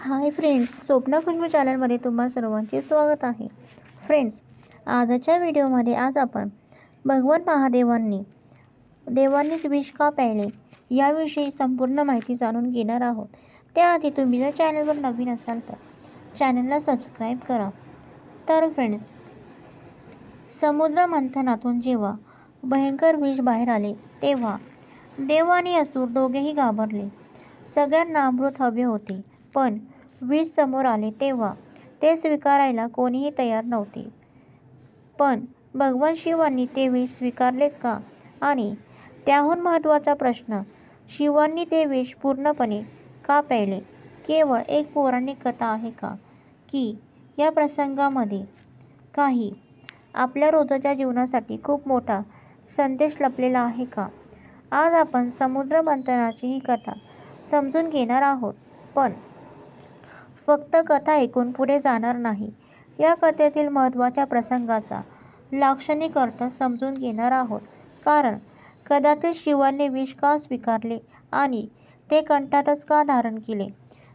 Hi friends, स्वप्न खुशबू चॅनलमध्ये तुम्हा सर्वांचे स्वागत आहे. फ्रेंड्स, आजच्या व्हिडिओमध्ये आपण भगवान महादेवांनी देवांनीच विष का प्यायले याविषयी संपूर्ण माहिती जाणून घेणार आहोत. त्याआधी तुम्ही जर चॅनलवर नवीन असाल तर चॅनलला सबस्क्राईब करा. तर फ्रेंड्स, समुद्र मंथनातून जेव्हा भयंकर विष बाहेर आले तेव्हा देव आणि असुर दोघेही घाबरले. सगळ्यांना अमृत हवे होते, पण विष समोर आले तेव्हा ते स्वीकारायला कोणीही तयार नव्हते. पण भगवान शिवांनी ते विष स्वीकारलेच का? आणि त्याहून महत्त्वाचा प्रश्न, शिवांनी ते विष पूर्णपणे का प्यायले? केवळ एक पौराणिक कथा आहे का, की या प्रसंगामध्ये काही आपल्या रोजच्या जीवनासाठी खूप मोठा संदेश लपलेला आहे का? आज आपण समुद्र मंथनाची ही कथा समजून घेणार आहोत, पण फक्त कथा ऐकून पुढे जाणार नाही. या कथेतील महत्त्वाच्या प्रसंगाचा लाक्षणिक अर्थ समजून घेणार आहोत. कारण कदाचित शिवाने विष का स्वीकारले आणि ते कंठातच का धारण केले,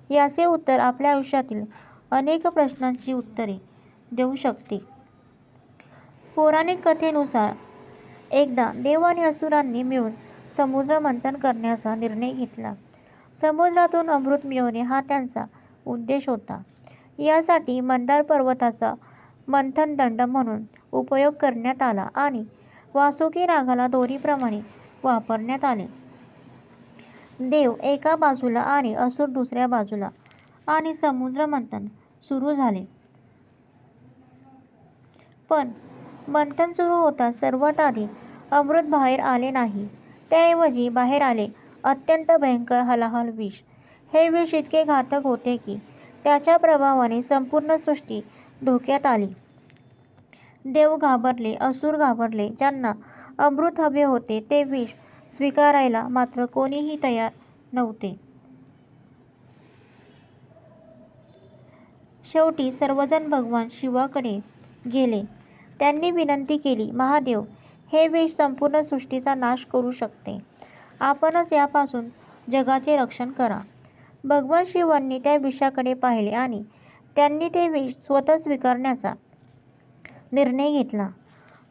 याचे उत्तर आपल्या आयुष्यातील अनेक प्रश्नांची उत्तरे देऊ शकते. पौराणिक कथेनुसार एकदा देव आणि असुरांनी मिळून समुद्र मंथन करण्याचा निर्णय घेतला. समुद्रातून अमृत मिळवणे हा त्यांचा उद्देश होता. यासाठी मंदार पर्वताचा मंथनदंड म्हणून उपयोग करण्यात आला आणि वासुकी नागाला दोरीप्रमाणे वापरण्यात आले. देव एका बाजूला आणि असुर दुसऱ्या बाजूला, आणि समुद्र मंथन सुरू झाले. पण मंथन सुरू होताच सर्वात आधी अमृत बाहेर आले नाही. त्याऐवजी बाहेर आले अत्यंत भयंकर हलाहल विष. हे विष इतके घातक होते की त्याच्या प्रभावाने संपूर्ण सृष्टी धोक्यात आली. देव घाबरले, असुर घाबरले. ज्यांना अमृत हवे होते ते विष स्वीकारायला मात्र कोणीही तयार नव्हते. शेवटी सर्वजण भगवान शिवाकडे गेले. त्यांनी विनंती केली, महादेव, हे विष संपूर्ण सृष्टीचा नाश करू शकते. आपणच यापासून जगाचे रक्षण करा. भगवान शिवांनी त्या विषाकडे पाहिले आणि त्यांनी ते विष स्वतः स्वीकारण्याचा निर्णय घेतला.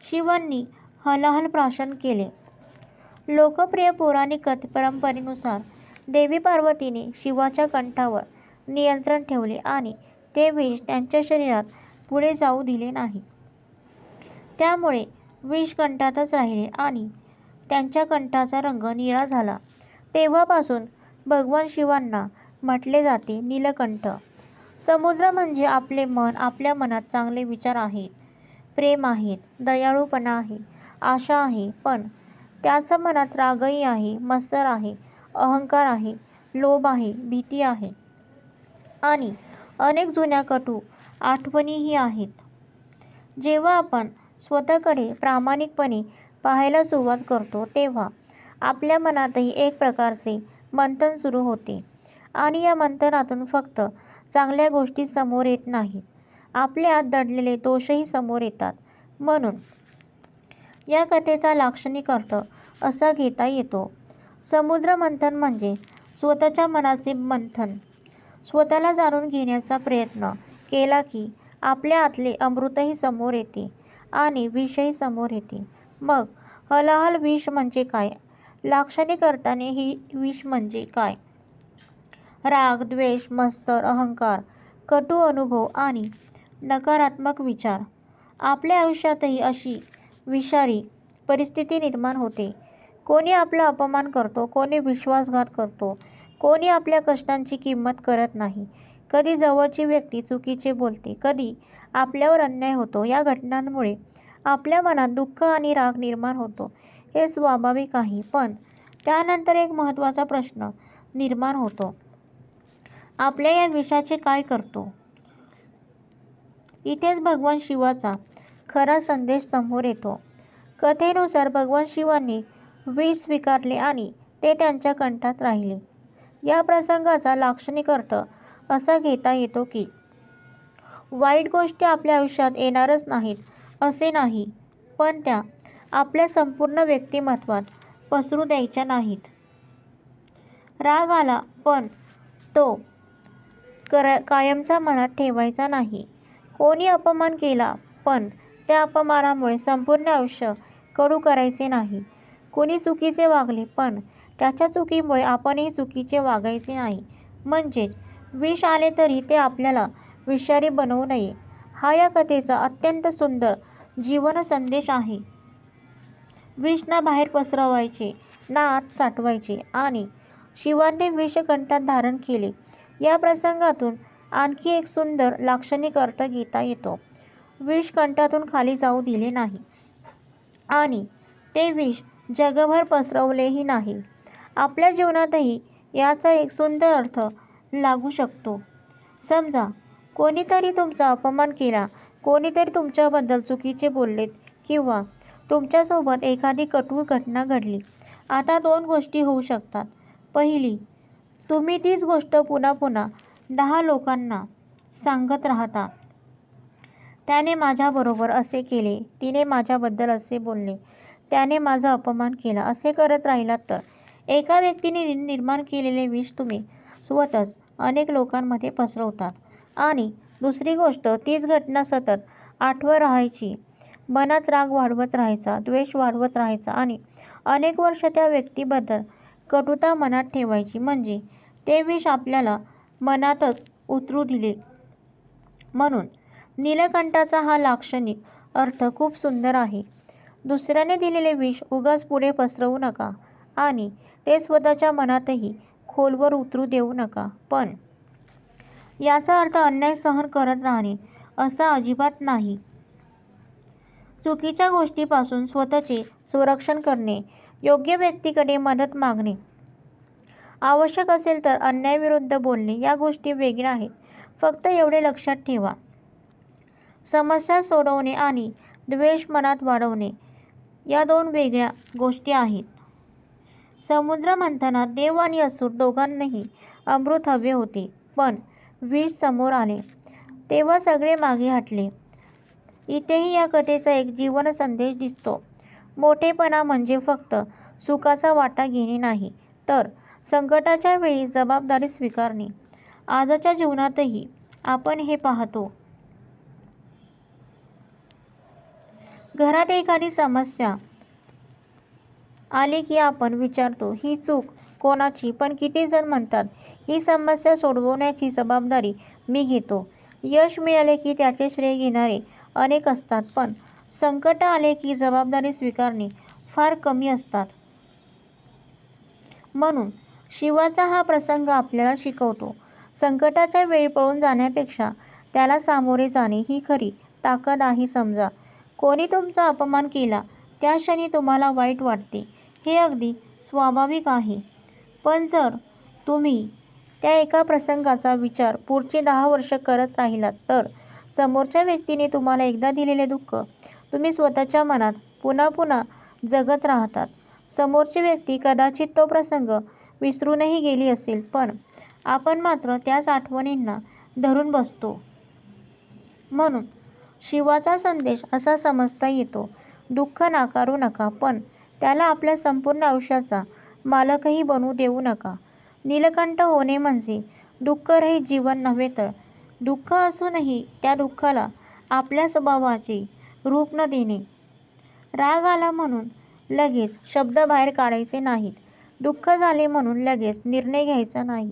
शिवांनी हलाहल प्राशन केले. लोकप्रिय पौराणिक परंपरेनुसार देवी पार्वतीने शिवाच्या कंठावर नियंत्रण ठेवले आणि ते विष त्यांच्या शरीरात पुढे जाऊ दिले नाही. त्यामुळे विष कंठातच राहिले आणि त्यांच्या कंठाचा रंग निळा झाला. तेव्हापासून भगवान शिवांना म्हटले जाते नीलकंठ. समुद्र म्हणजे आपले मन. आपल्या मनात चांगले विचार आहेत, प्रेम आहेत, दयाळूपणा आहे, आशा आहे. पण त्याच मनात रागही आहे, मत्सर आहे, अहंकार आहे, लोभ आहे, भीती आहे आणि अनेक जुन्या कटू आठवणीही आहेत. जेव्हा आपण स्वतःकडे प्रामाणिकपणे पाहायला सुरुवात करतो तेव्हा आपल्या मनातही एक प्रकारचे मंथन सुरू होते. आणि या मंथनातून फक्त चांगल्या गोष्टी समोर येत नाहीत, आपले आत दडलेले दोषही समोर येतात. म्हणून या कथेचा लाक्षणिक अर्थ असा घेता येतो, समुद्र मंथन म्हणजे स्वतःच्या मनाचे मंथन. स्वतःला जाणून घेण्याचा प्रयत्न केला की आपल्या आतले अमृतही समोर येते आणि विषही समोर येते. मग हलाहल विष म्हणजे काय? लाक्षणिक अर्थाने ही विष म्हणजे काय? राग, द्वेष, मत्सर, अहंकार, कटू अनुभव आणि नकारात्मक विचार. आपल्या आयुष्यातही अशी विषारी परिस्थिती निर्माण होते. कोणी आपला अपमान करतो, कोणी विश्वासघात करतो, कोणी आपल्या कष्टांची किंमत करत नाही. कधी जवळची व्यक्ती चुकीचे बोलते, कधी आपल्यावर अन्याय होतो. या घटनांमुळे आपल्या मनात दुःख आणि राग निर्माण होतो. हे स्वाभाविक आहे. पण त्यानंतर एक महत्त्वाचा प्रश्न निर्माण होतो, आपल्या या विषाचे काय करतो? इथेच भगवान शिवाचा खरा संदेश समोर येतो. कथेनुसार भगवान शिवांनी विष स्वीकारले आणि ते त्यांच्या कंठात राहिले. या प्रसंगाचा लाक्षणिक अर्थ असा घेता येतो की वाईट गोष्टी आपल्या आयुष्यात येणारच नाहीत असे नाही, पण त्या आपल्या संपूर्ण व्यक्तिमत्त्वात पसरू द्यायच्या नाहीत. राग आला पण तो कायमचा मनात ठेवायचा नाही. कोणी अपमान केला पण त्या अपमानामुळे संपूर्ण आयुष्य कडू करायचे नाही. कोणी चुकीचे वागले पण त्याच्या चुकीमुळे आपणही चुकीचे वागायचे नाही. म्हणजेच विष आले तरी ते आपल्याला विषारी बनवू नये. हा या कथेचा अत्यंत सुंदर जीवन संदेश आहे. विष ना बाहेर पसरवायचे ना आत साठवायचे. आणि शिवाने विष कंठात धारण केले या प्रसंगातून आणखी एक सुंदर लाक्षणिक अर्थ घेता येतो. विष कंठातून खाली जाऊ दिले नाही आणि ते विष जगभर पसरवलेही नाही. आपल्या जीवनातही याचा एक सुंदर अर्थ लागू शकतो. समजा कोणीतरी तुमचा अपमान केला, कोणीतरी तुमच्याबद्दल चुकीचे बोललेत किंवा तुमच्यासोबत एखादी कटू घटना घडली. आता दोन गोष्टी होऊ शकतात. पहिली, तुम्ही तीच गोष्ट पुन्हा पुन्हा 10 लोकांना सांगत राहता. त्याने माझ्याबरोबर असे केले, तिने माझ्याबद्दल असे बोलले, त्याने माझा अपमान केला, असे करत राहिलात तर एका व्यक्तीने निर्माण केलेले विष तुम्ही स्वतःच अनेक लोकांमध्ये पसरवतात. आणि दुसरी गोष्ट, तीच घटना सतत आठवत राहायची, मनात राग वाढवत राहायचा, द्वेष वाढवत राहायचा आणि अनेक वर्ष त्या व्यक्तीबद्दल कटुता मनात ठेवायची. म्हणजे ते विष आपल्याला मनातच उतरू दिले. म्हणून नीलकंठाचा हा लाक्षणिक अर्थ खूप सुंदर आहे. दुसऱ्याने दिलेले विष उगाच पुढे पसरवू नका आणि ते स्वतःच्या मनातही खोलवर उतरू देऊ नका. पण याचा अर्थ अन्याय सहन करत राहणे असा अजिबात नाही. चुकीच्या गोष्टीपासून स्वतःचे संरक्षण करणे, योग्य व्यक्तीकडे मदत मागणे, आवश्यक असेल तर अन्यायाविरुद्ध बोलणे या गोष्टी वेगळ्या आहेत. फक्त एवढे लक्षात ठेवा, समस्या सोडवणे आणि द्वेष मनात वाढवणे या दोन वेगळ्या गोष्टी आहेत. समुद्र मंथनात देव आणि असुर दोघांनाही अमृत हवे होते, पण विष समोर आले तेव्हा सगळे मागे हटले. इथेही या कथेचा एक जीवन संदेश दिसतो. मोठेपणा म्हणजे फक्त सुखाचा वाटा घेणे नाही, तर संकटाच्या वेळी जबाबदारी स्वीकारणे. आजच्या जीवनातही आपण हे पाहतो. घरात एखादी समस्या आली की आपण विचारतो, ही चूक कोणाची? पण किती जण म्हणतात, ही समस्या सोडवण्याची जबाबदारी मी घेतो. यश मिळाले की त्याचे श्रेय घेणारे अनेक असतात, पण संकट आले की जबाबदारी स्वीकारणे फार कमी असतात. म्हणून शिवाचा हा प्रसंग आपल्याला शिकवतो, संकटाच्या वेळी पळून जाण्यापेक्षा त्याला सामोरे जाणे ही खरी ताकद आहे. समजा कोणी तुमचा अपमान केला, त्या क्षणी तुम्हाला वाईट वाटते, हे अगदी स्वाभाविक आहे. पण जर तुम्ही त्या एका प्रसंगाचा विचार पुढची 10 वर्ष करत राहिलात तर समोरच्या व्यक्तीने तुम्हाला एकदा दिलेले दुःख तुम्ही स्वतःच्या मनात पुन्हा पुन्हा जगत राहतात. समोरची व्यक्ती कदाचित तो प्रसंग विसरूनही गेली असेल, पण आपण मात्र त्याच आठवणींना धरून बसतो. म्हणून शिवाचा संदेश असा समजता येतो, दुःख नाकारू नका, पण त्याला आपल्या संपूर्ण आयुष्याचा मालकही बनवू देऊ नका. नीलकंठ होणे म्हणजे दुःखरहित जीवन नव्हे, तर दुःख असूनही त्या दुःखाला आपल्या स्वभावाचे रूप न देणे. राग आला म्हणून लगेच शब्द बाहेर काढायचे नाहीत. दुःख झाले म्हणून लगेच निर्णय घ्यायचा नाही.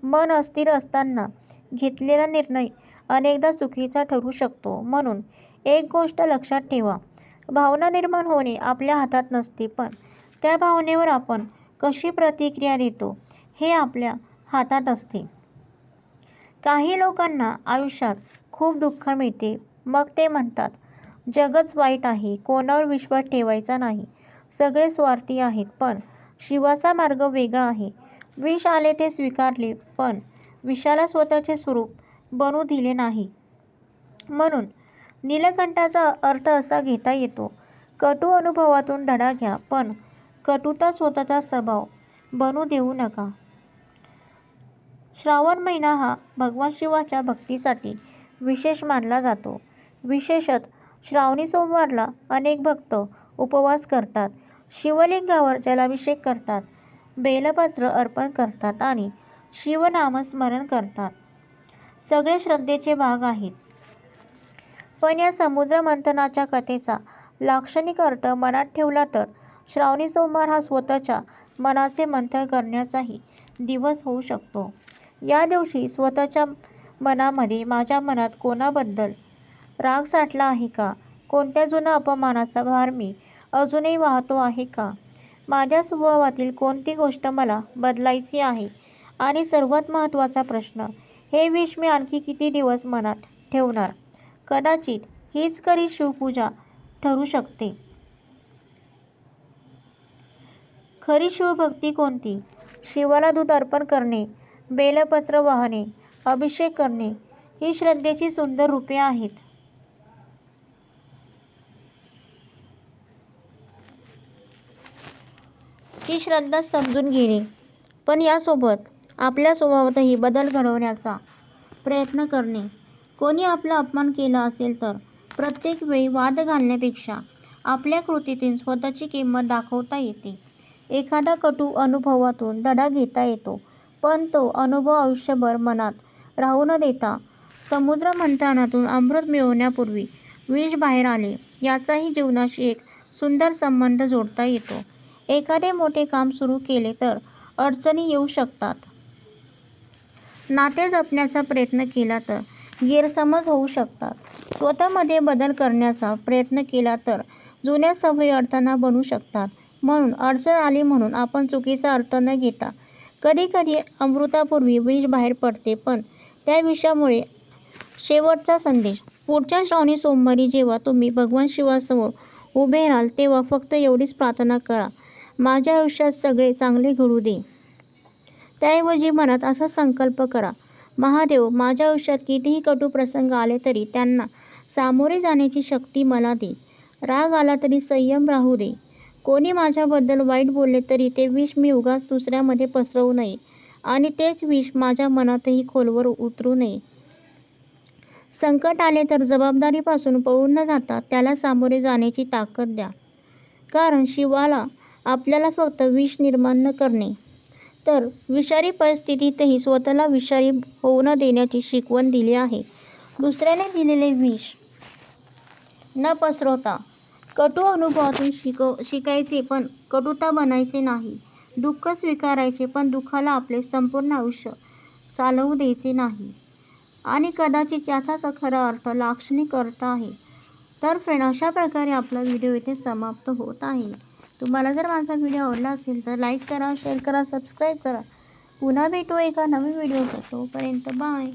मन अस्थिर असताना घेतलेला निर्णय अनेकदा चुकीचा ठरू शकतो. म्हणून एक गोष्ट लक्षात ठेवा, भावना निर्माण होणे आपल्या हातात नसते, पण त्या भावनेवर आपण कशी प्रतिक्रिया देतो हे आपल्या हातात असते. काही लोकांना आयुष्यात खूप दुःख मिळते, मग ते म्हणतात, जगच वाईट आहे, कोणावर विश्वास ठेवायचा नाही, सगळे स्वार्थी आहेत. पण शिवाचा मार्ग वेगळा आहे. विष आले ते स्वीकारले, पण विषाला स्वतःचे स्वरूप बनवू दिले नाही. म्हणून नीलकंठाचा अर्थ असा घेता येतो, कटू अनुभवातून धडा घ्या, पण कटुता स्वतःचा स्वभाव बनू देऊ नका. श्रावण महिना हा भगवान शिवाच्या भक्तीसाठी विशेष मानला जातो. विशेषतः श्रावणी सोमवारला अनेक भक्त उपवास करतात, शिवलिंगावर जलाभिषेक करतात, बेलपत्र अर्पण करतात आणि शिवनामस्मरण करतात. सगळे श्रद्धेचे भाग आहेत. पण या समुद्र मंथनाच्या कथेचा लाक्षणिक अर्थ मनात ठेवला तर श्रावणी सोमवार हा स्वतःच्या मनाचे मंथन करण्याचाही दिवस होऊ शकतो. या दिवशी स्वतःच्या मनामध्ये माझ्या मनात कोणाबद्दल राग साठला आहे का? कोणत्या जुन्या अपमानाचा भार मी अजूनही वाहतो आहे का? माझ्या स्वभावातील कोणती गोष्ट मला बदलायची आहे? आणि सर्वात महत्त्वाचा प्रश्न, हे विष मी आणखी किती दिवस मनात ठेवणार? कदाचित हीच खरी शिवपूजा ठरू शकते. खरी शिवभक्ती कोणती? शिवाला दूध अर्पण करणे, बेलपत्र वाहणे, अभिषेक करणे ही श्रद्धेची सुंदर रूपे आहेत. ही श्रद्धा समजून घेणे, पण यासोबत आपल्या स्वभावातही बदल घडवण्याचा प्रयत्न करणे. कोणी आपला अपमान केला असेल तर प्रत्येक वेळी वाद घालण्यापेक्षा आपल्या कृतीतून स्वतःची किंमत दाखवता येते. एखादा कटू अनुभवातून धडा घेता येतो, पण तो अनुभव आयुष्यभर मनात राहू न देता समुद्र मंथनातून अमृत मिळवण्यापूर्वी विष बाहेर आले याचाही जीवनाशी एक सुंदर संबंध जोडता येतो. एखादे मोठे काम सुरू केले तर अडचणी येऊ शकतात. नाते जपण्याचा प्रयत्न केला तर गैरसमज होऊ शकतात. स्वतःमध्ये बदल करण्याचा प्रयत्न केला तर जुन्या सवयी अडथळा बनू शकतात. म्हणून अडचण आली म्हणून आपण चुकीचा अर्थ न घेता, कधीकधी अमृतापूर्वी विष बाहेर पडते, पण त्या विषामुळे शेवटचा संदेश. पुढच्या श्रावणी सोमवारी जेव्हा तुम्ही भगवान शिवासमोर उभे राहाल तेव्हा फक्त एवढीच प्रार्थना करा, माझ्या आयुष्यात सगळे चांगले घडू दे. त्याऐवजी मनात असा संकल्प करा, महादेव, माझ्या आयुष्यात कितीही कटू प्रसंग आले तरी त्यांना सामोरे जाण्याची शक्ती मला दे. राग आला तरी संयम राहू दे. कोणी माझ्याबद्दल वाईट बोलले तरी ते विष मी उगाच दुसऱ्यामध्ये पसरवू नये आणि तेच विष माझ्या मनातही खोलवर उतरू नये. संकट आले तर जबाबदारीपासून पळून न जाता त्याला सामोरे जाण्याची ताकद द्या. कारण शिवाला आपल्याला फक्त विष निर्माण न करणे, तर विषारी परिस्थितीतही स्वतःला विषारी होऊ न देण्याची शिकवण दिली आहे. दुसऱ्याने दिलेले विष न पसरवता कटू अनुभवातून शिकायचे, पण कटुता बनायचे नाही. दुःख स्वीकारायचे, पण दुःखाला आपले संपूर्ण आयुष्य चालवू द्यायचे नाही. आणि कदाचित याचाच खरा अर्थ, लाक्षणिक अर्थ आहे. तर फ्रेंड, अशा प्रकारे आपला व्हिडिओ इथे समाप्त होत आहे. तुम्हाला जर माझा व्हिडिओ आवडला असेल तर लाईक करा, शेअर करा, सबस्क्राईब करा. पुन्हा भेटू एका नवीन व्हिडिओसह. तोपर्यंत बाय.